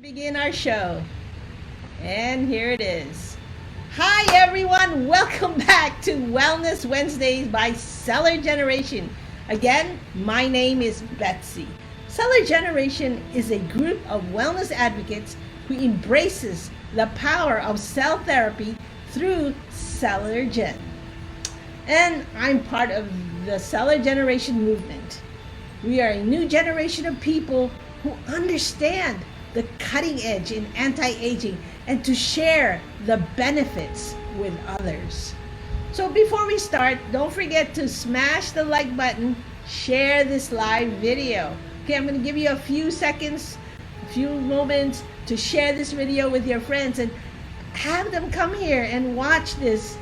To begin our show. And here it is. Hi, everyone. Welcome back to Wellness Wednesdays by Celergeneration. Again, my name is Betsy. Celergeneration is a group of wellness advocates who embraces the power of cell therapy through Celergen. And I'm part of the Celergeneration movement. We are a new generation of people who understand the cutting edge in anti aging and to share the benefits with others. So, before we start, don't forget to smash the like button, share this live video. Okay, I'm going to give you a few seconds, a few moments to share this video with your friends and have them come here and watch this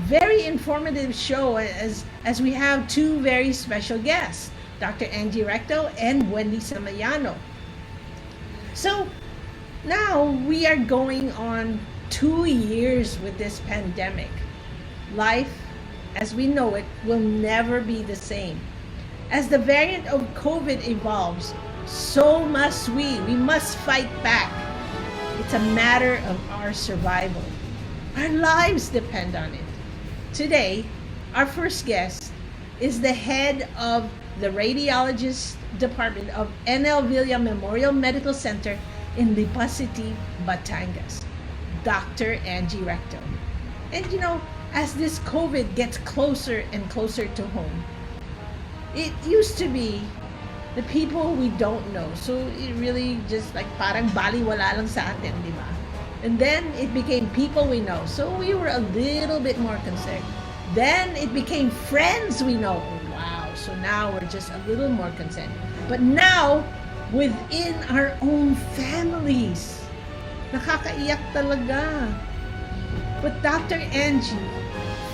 very informative show as we have two very special guests, Dr. Angie Recto and Wendy Semillano. So now we are going on 2 years with this pandemic. Life as we know it will never be the same. As the variant of COVID evolves, so must we. We must fight back. It's a matter of our survival. Our lives depend on it. Today, our first guest is the head of the radiologist department of NL Villa Memorial Medical Center in Lipa City, Batangas, Dr. Angie Recto. And as this COVID gets closer and closer to home, it used to be the people we don't know. So it really just like parang baliwala lang sa atin, di ba? And then it became people we know. So we were a little bit more concerned. Then it became friends we know. Wow. So now we're just a little more concerned. But now, within our own families, nakakaiyak talaga. But Dr. Angie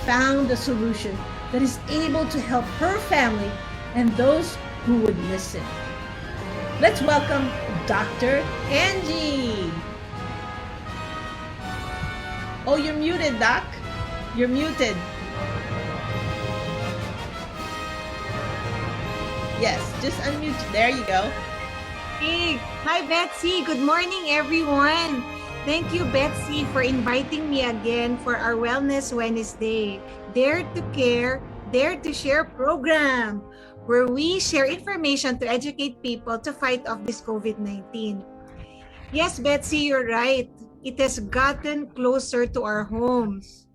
found a solution that is able to help her family and those who would listen. Let's welcome Dr. Angie. Oh, you're muted, Doc. You're muted. Yes, just unmute. There you go. Hey, hi Betsy. Good morning, everyone. Thank you, Betsy, for inviting me again for our Wellness Wednesday. Dare to Care, Dare to Share program, where we share information to educate people to fight off this COVID-19. Yes, Betsy, you're right. It has gotten closer to our homes.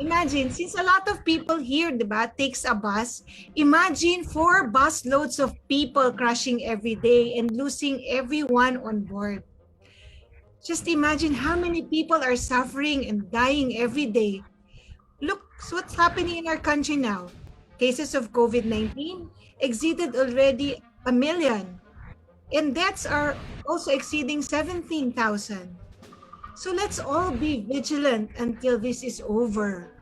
Imagine, since a lot of people here, diba, takes a bus, imagine 4 bus loads of people crashing every day and losing everyone on board. Just imagine how many people are suffering and dying every day. Look what's happening in our country now. Cases of COVID-19 exceeded already 1 million. And deaths are also exceeding 17,000. So let's all be vigilant until this is over.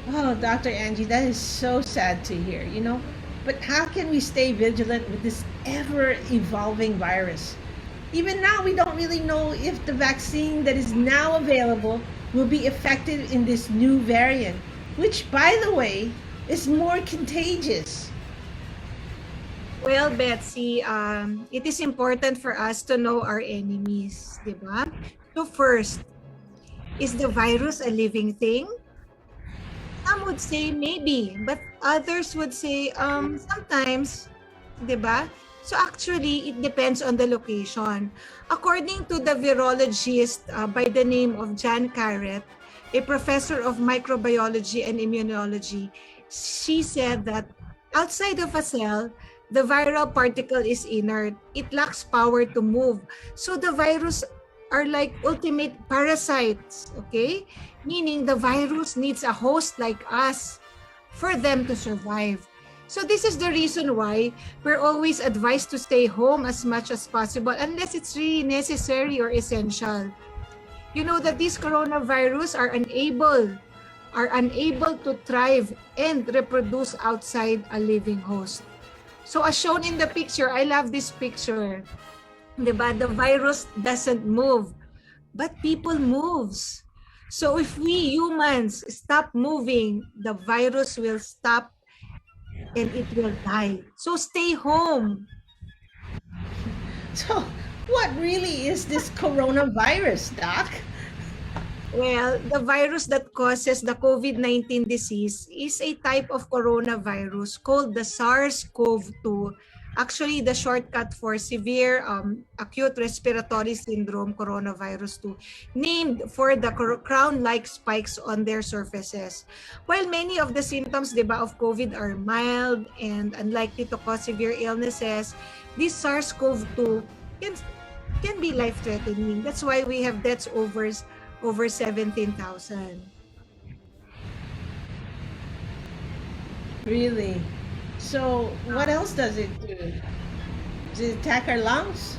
Oh, Dr. Angie, that is so sad to hear, But how can we stay vigilant with this ever-evolving virus? Even now, we don't really know if the vaccine that is now available will be effective in this new variant, which, by the way, is more contagious. Well, Betsy, it is important for us to know our enemies, di ba? So first, is the virus a living thing? Some would say maybe, but others would say sometimes, di ba? So actually, it depends on the location. According to the virologist by the name of John Carrett, a professor of microbiology and immunology, she said that outside of a cell, the viral particle is inert. It lacks power to move. So the virus are like ultimate parasites, okay? Meaning the virus needs a host like us for them to survive. So this is the reason why we're always advised to stay home as much as possible unless it's really necessary or essential. You know that these coronavirus are unable to thrive and reproduce outside a living host. So as shown in the picture, I love this picture. Diba? The virus doesn't move, but people moves. So if we humans stop moving, the virus will stop and it will die. So stay home. So What really is this coronavirus, Doc? Well, the virus that causes the COVID-19 disease is a type of coronavirus called the SARS-CoV-2. Actually, the shortcut for severe acute respiratory syndrome coronavirus 2, named for the crown-like spikes on their surfaces. While many of the symptoms, diba, of COVID are mild and unlikely to cause severe illnesses, this SARS-CoV-2 can be life-threatening. That's why we have deaths over 17,000. Really? So, what else does it do? Does it attack our lungs?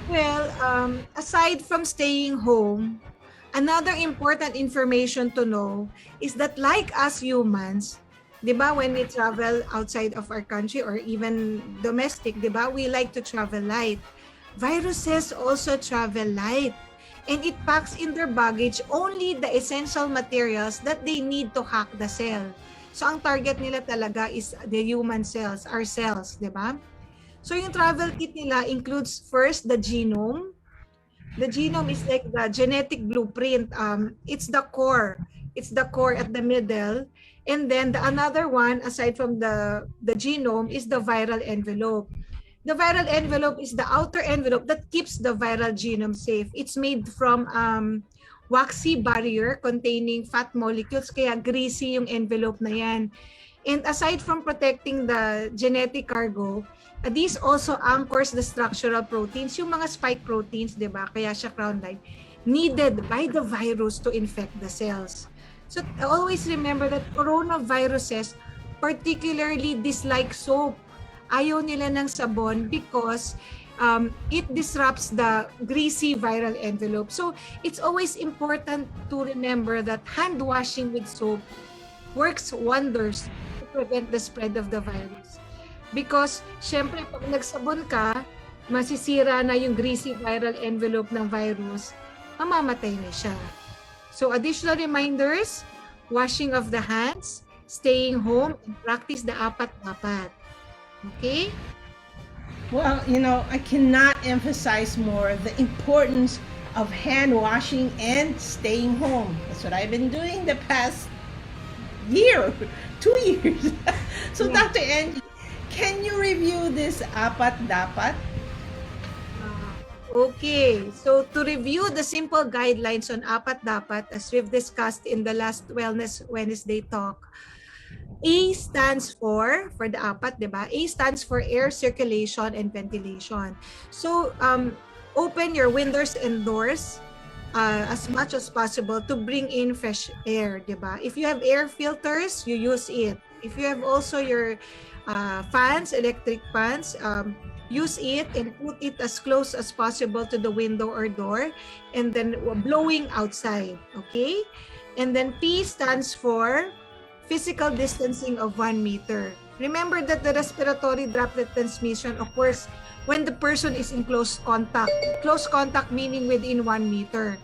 Well, aside from staying home, another important information to know is that like us humans, 'di ba, when we travel outside of our country or even domestic, 'di ba, we like to travel light. Viruses also travel light, and it packs in their baggage only the essential materials that they need to hack the cell. So ang target nila talaga is the human cells, our cells, 'di ba? So yung travel kit nila includes first the genome. The genome is like the genetic blueprint. It's the core. It's the core at the middle. And then the another one, aside from the genome, is the viral envelope. The viral envelope is the outer envelope that keeps the viral genome safe. It's made from waxy barrier containing fat molecules, kaya greasy yung envelope na yan. And aside from protecting the genetic cargo, these also anchors the structural proteins, yung mga spike proteins, di ba? Kaya siya crown-like, needed by the virus to infect the cells. So always remember that coronaviruses particularly dislike soap. Ayaw nila ng sabon because it disrupts the greasy viral envelope. So it's always important to remember that hand washing with soap works wonders to prevent the spread of the virus. Because, syempre, pag nagsabon ka, masisira na yung greasy viral envelope ng virus, mamamatay na siya. So, additional reminders, washing of the hands, staying home, and practice the apat-dapat. Okay? Well, I cannot emphasize more the importance of hand washing and staying home. That's what I've been doing the past year, 2 years. So, Yeah. Dr. Angie, can you review this apat dapat? Okay, so to review the simple guidelines on apat dapat, as we've discussed in the last Wellness Wednesday talk, A stands for the apat, di ba? A stands for air circulation and ventilation. So, open your windows and doors as much as possible to bring in fresh air, di ba? If you have air filters, you use it. If you have also your fans, electric fans, use it and put it as close as possible to the window or door, and then blowing outside, okay? And then P stands for physical distancing of 1 meter. Remember that the respiratory droplet transmission occurs when the person is in close contact. Close contact meaning within 1 meter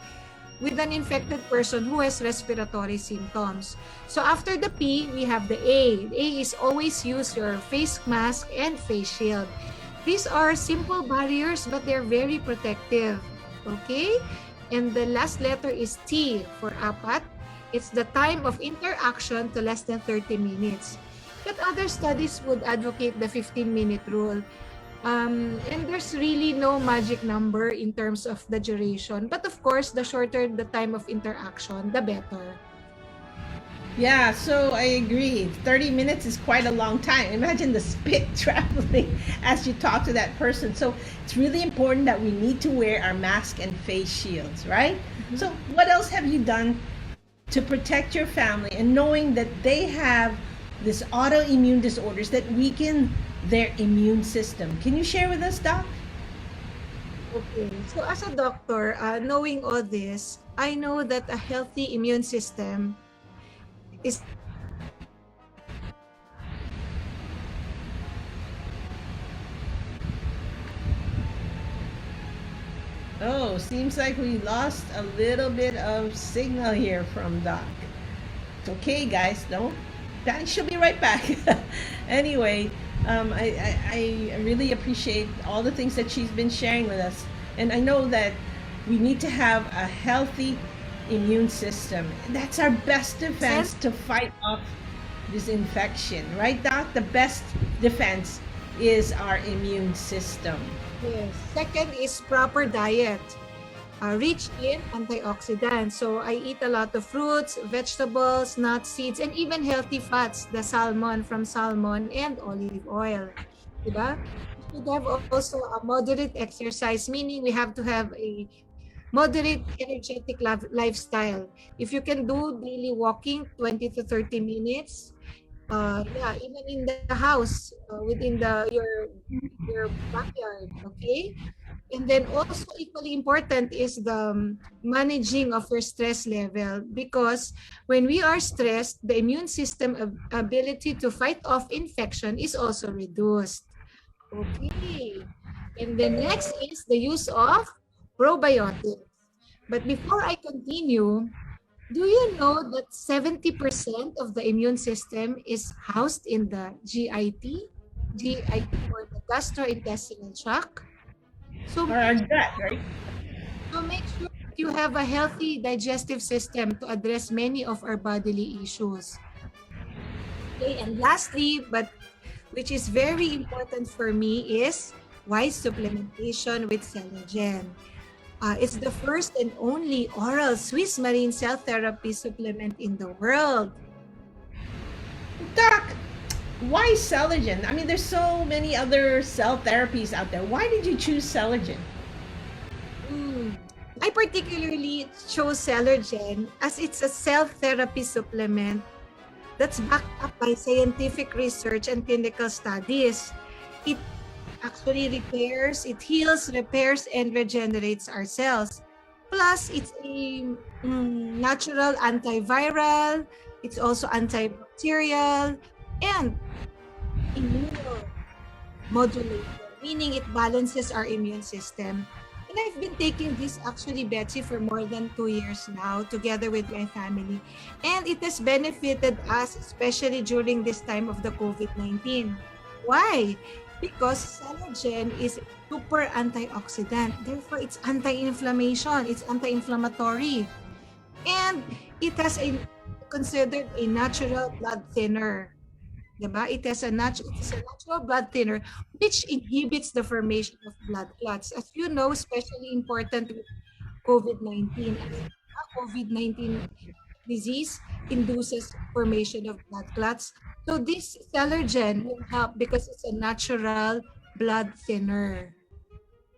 with an infected person who has respiratory symptoms. So after the P, we have the A. The A is always use your face mask and face shield. These are simple barriers, but they're very protective. Okay? And the last letter is T for apat. It's the time of interaction to less than 30 minutes. But other studies would advocate the 15-minute rule. And there's really no magic number in terms of the duration. But of course, the shorter the time of interaction, the better. Yeah, so I agree. 30 minutes is quite a long time. Imagine the spit traveling as you talk to that person. So it's really important that we need to wear our mask and face shields, right? Mm-hmm. So what else have you done to protect your family and knowing that they have this autoimmune disorders that weaken their immune system? Can you share with us, Doc? Okay. So as a doctor, knowing all this, I know that a healthy immune system is Oh, seems like we lost a little bit of signal here from Doc. It's okay, guys. Don't. She'll be right back. Anyway, I really appreciate all the things that she's been sharing with us. And I know that we need to have a healthy immune system. That's our best Sen- defense to fight off this infection, right, Doc? The best defense is our immune system. Yes. Second is proper diet. Rich in antioxidants. So I eat a lot of fruits, vegetables, nuts, seeds, and even healthy fats, the salmon from salmon and olive oil. Diba? We should have also a moderate exercise, meaning we have to have a moderate energetic lifestyle. If you can do daily walking 20 to 30 minutes, yeah, even in the house, within your backyard, okay? And then also equally important is the managing of your stress level, because when we are stressed, the immune system ability to fight off infection is also reduced. Okay. And then next is the use of probiotics. But before I continue, do you know that 70% of the immune system is housed in the GIT? GIT, or the gastrointestinal tract. So Or our gut, right? make sure that you have a healthy digestive system to address many of our bodily issues. Okay, and lastly, but which is very important for me, is wise supplementation with Celergen. It's the first and only oral Swiss marine cell therapy supplement in the world. Doc, why Celergen? I mean, there's so many other cell therapies out there. Why did you choose Celergen? Mm. I particularly chose Celergen as it's a cell therapy supplement that's backed up by scientific research and clinical studies. It actually it heals, repairs, and regenerates our cells. Plus, it's a natural antiviral, it's also antibacterial, and immunomodulator, meaning it balances our immune system. And I've been taking this actually, Betsy, for more than 2 years now, together with my family. And it has benefited us, especially during this time of the COVID-19. Why? Because Celogen is a super antioxidant. Therefore, it's anti-inflammation. It's anti-inflammatory. And it has considered a natural blood thinner. Diba? It is a natural blood thinner which inhibits the formation of blood clots. As you know, especially important with COVID-19, as COVID-19 disease induces formation of blood clots. So this Celergen will help because it's a natural blood thinner.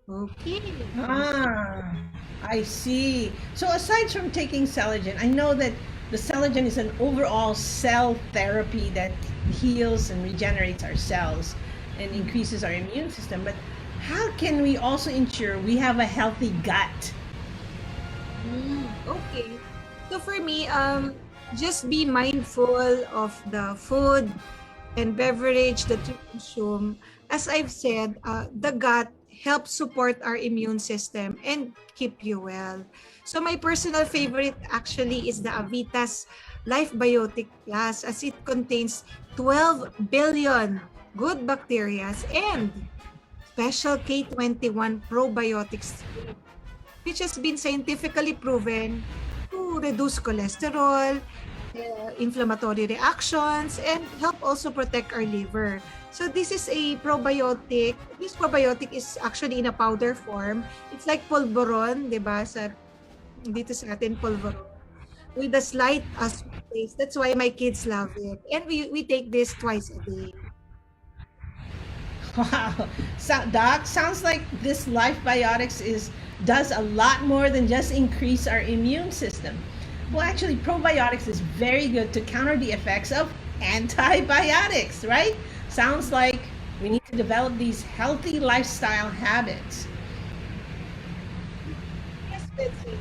Okay. Ah, I see. So aside from taking Celergen, I know that the Celergen is an overall cell therapy that heals and regenerates our cells and increases our immune system. But how can we also ensure we have a healthy gut? Okay. So for me, just be mindful of the food and beverage that you consume. As I've said, the gut helps support our immune system and keep you well. So my personal favorite actually is the Avitas Life Biotic Plus, as it contains 12 billion good bacteria and special K21 probiotics, which has been scientifically proven to reduce cholesterol, inflammatory reactions, and help also protect our liver. So this is a probiotic. This probiotic is actually in a powder form. It's like polvoron, di ba? Dito sa atin, polvoron. With a slight sweet taste. That's why my kids love it. And we take this twice a day. Wow. So, Doc, sounds like this Life Biotics is does a lot more than just increase our immune system. Well, actually, probiotics is very good to counter the effects of antibiotics, right? Sounds like we need to develop these healthy lifestyle habits. Yes, Betsy.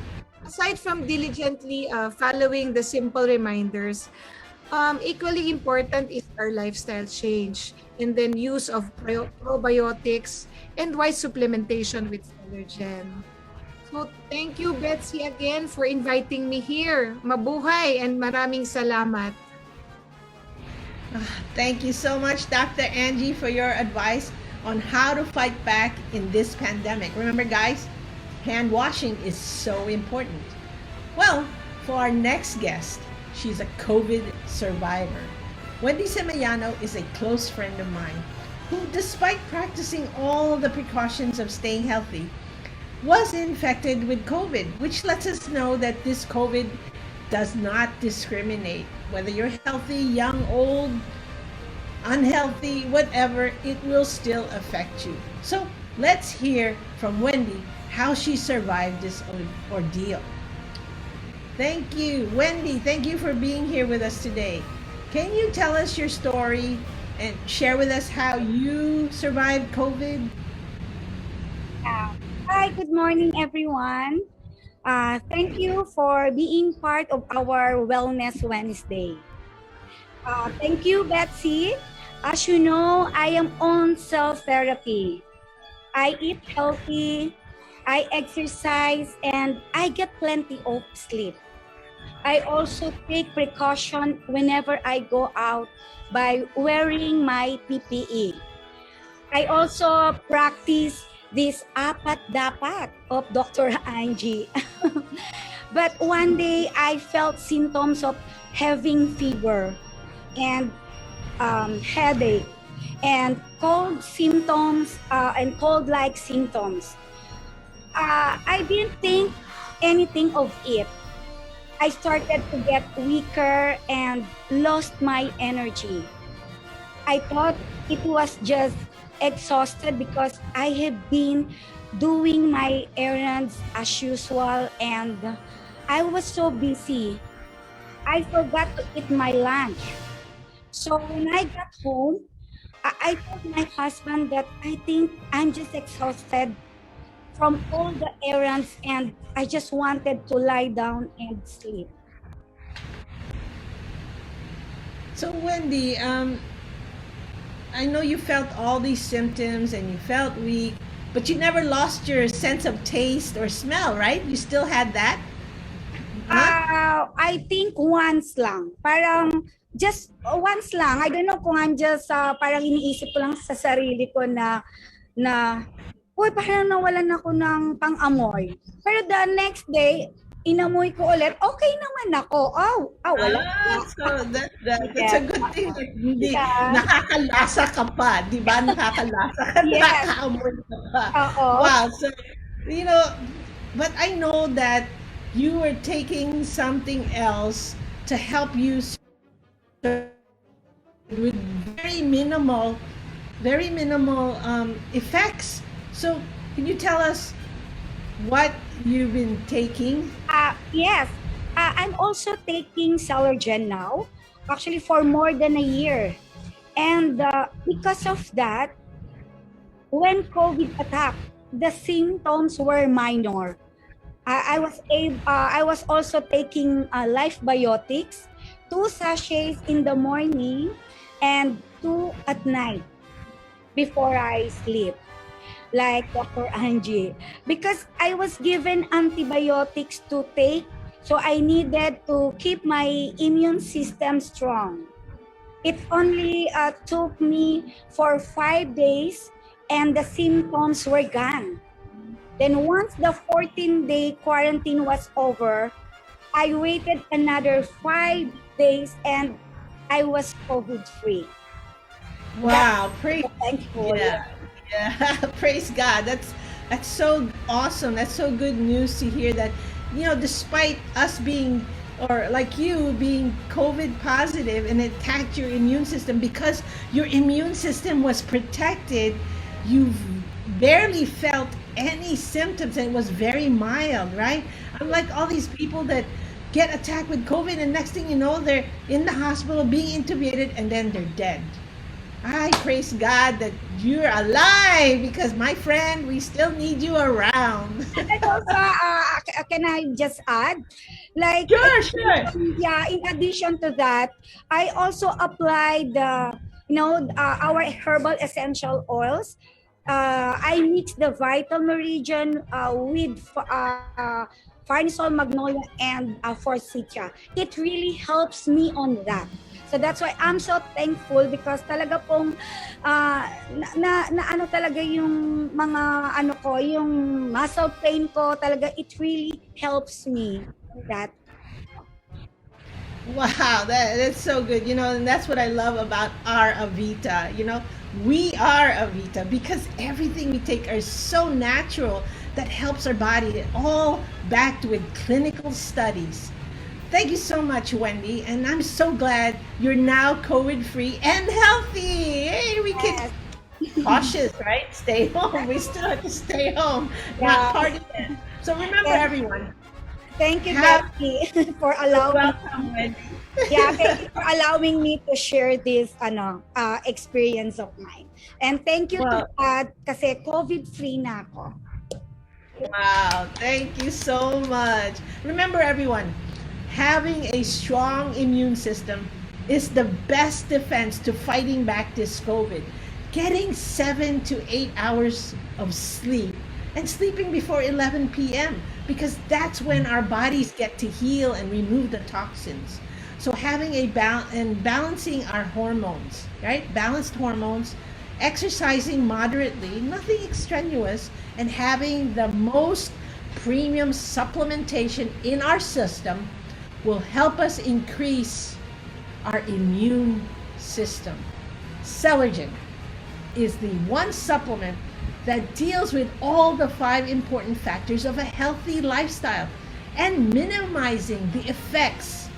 Aside from diligently following the simple reminders, equally important is our lifestyle change, and then use of probiotics and wise supplementation with Allergen. So thank you, Betsy, again for inviting me here. Mabuhay and maraming salamat. Thank you so much, Dr. Angie, for your advice on how to fight back in this pandemic. Remember, guys, hand washing is so important. Well, for our next guest, she's a COVID survivor. Wendy Semillano is a close friend of mine who, despite practicing all the precautions of staying healthy, was infected with COVID, which lets us know that this COVID does not discriminate. Whether you're healthy, young, old, unhealthy, whatever, it will still affect you. So let's hear from Wendy how she survived this ordeal. Thank you, Wendy. Thank you for being here with us today. Can you tell us your story and share with us how you survived COVID? Yeah. Hi, good morning, everyone. Thank you for being part of our Wellness Wednesday. Thank you, Betsy. As you know, I am on self therapy. I eat healthy, I exercise, and I get plenty of sleep. I also take precaution whenever I go out by wearing my PPE. I also practice this apat dapat of Dr. Angie. But one day I felt symptoms of having fever and headache and cold symptoms and cold-like symptoms. I didn't think anything of it. I started to get weaker and lost my energy. I thought it was just exhausted because I have been doing my errands as usual and I was so busy. I forgot to eat my lunch. So when I got home, I told my husband that I think I'm just exhausted from all the errands and I just wanted to lie down and sleep. So, Wendy, I know you felt all these symptoms and you felt weak, but you never lost your sense of taste or smell, right? You still had that? Huh? I think once lang. Parang just once lang. I don't know kung I'm just parang iniisip ko lang sa sarili ko na uy, parang nawalan ako ng pang-amoy. Pero the next day, inamoy ko ulit, okay naman ako. Wala. So that's Yeah. a good thing. Hindi, Yeah. nakakalasa ka pa, di ba? Nakakalasa ka, Yes. nakaamoy ka pa. Oo. Wow. So, you know, but I know that you were taking something else to help you with very minimal effects. So, can you tell us what you've been taking? Yes. I'm also taking Celergen now, actually for more than a year. And because of that, when COVID attacked, the symptoms were minor. I was also taking life biotics, 2 sachets in the morning and 2 at night before I sleep, like Dr. Angie, because I was given antibiotics to take, so I needed to keep my immune system strong. It only took me for 5 days and the symptoms were gone. Then once the 14-day quarantine was over, I waited another 5 days and I was COVID-free. Wow, praise, Thankful. yeah, yeah, praise God. That's so awesome. That's so good news to hear that, despite us being, or like you being COVID positive and it attacked your immune system, because your immune system was protected, you've barely felt any symptoms and it was very mild, right? Unlike all these people that get attacked with COVID and next thing you know, they're in the hospital being intubated and then they're dead. I praise God that you're alive because my friend, we still need you around. And also, can I just add, like, Sure. yeah, in addition to that, I also applied our herbal essential oils. I mix the Vital Meridian with Farnesol Magnolia and Forsythia. It really helps me on that. So that's why I'm so thankful because talaga pong na ano talaga yung mga ano ko, yung muscle pain ko talaga it really helps me that. Wow, that's so good. And that's what I love about our Avita. We are Avita because everything we take are so natural that helps our body, all backed with clinical studies. Thank you so much, Wendy. And I'm so glad you're now COVID free and healthy. Hey, we can Yes. cautious, right? Stay home. We still have to stay home, not Yeah. party. So remember, Yes. everyone, Thank you, have Betsy, for you're allowing welcome, Wendy. yeah, thank you for allowing me to share this experience of mine. And thank you to Well, God kasi COVID-free na ako. wow, thank you so much. Remember, everyone, having a strong immune system is the best defense to fighting back this COVID. Getting 7 to 8 hours of sleep and sleeping before 11 p.m. because that's when our bodies get to heal and remove the toxins. So having and balancing our hormones, right? Balanced hormones, exercising moderately, nothing extraneous, and having the most premium supplementation in our system will help us increase our immune system. Celergen is the one supplement that deals with all the 5 important factors of a healthy lifestyle and minimizing the effects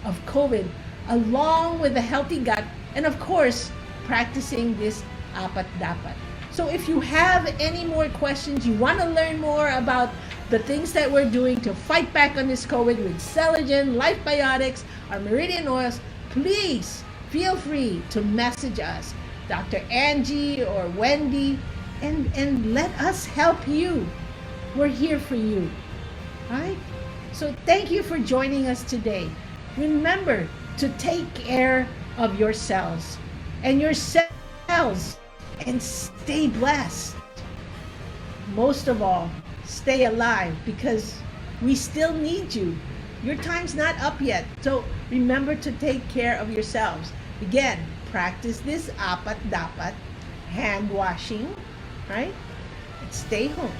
of COVID, along with a healthy gut, and of course, practicing this apat dapat. So if you have any more questions, you want to learn more about the things that we're doing to fight back on this COVID with Celergen, Life Biotics, our Meridian oils, please feel free to message us, Dr. Angie or Wendy, and let us help you. We're here for you. Right? So thank you for joining us today. Remember to take care of yourselves and yourselves and stay blessed. Most of all, stay alive because we still need you. Your time's not up yet. So remember to take care of yourselves. Again, practice this apat dapat, hand washing, right? And stay home.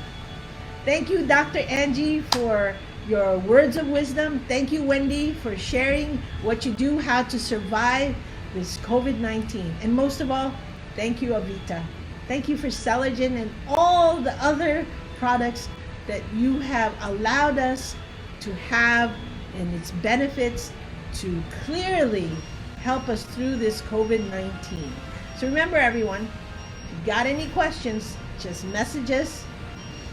Thank you, Dr. Angie, for your words of wisdom. Thank you, Wendy, for sharing what you do, how to survive this COVID-19. And most of all, thank you, Avita. Thank you for Celergen and all the other products that you have allowed us to have and its benefits to clearly help us through this COVID-19. So remember, everyone, if you got any questions, just message us.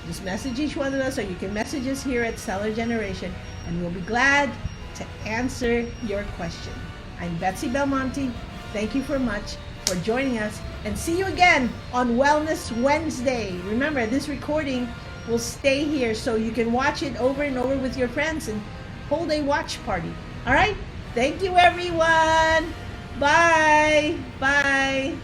Just message each one of us, or you can message us here at Celergeneration, and we'll be glad to answer your question. I'm Betsy Belmonte. Thank you for much for joining us, and see you again on Wellness Wednesday. Remember, this recording will stay here so you can watch it over and over with your friends and hold a watch party. All right? Thank you, everyone. Bye. Bye.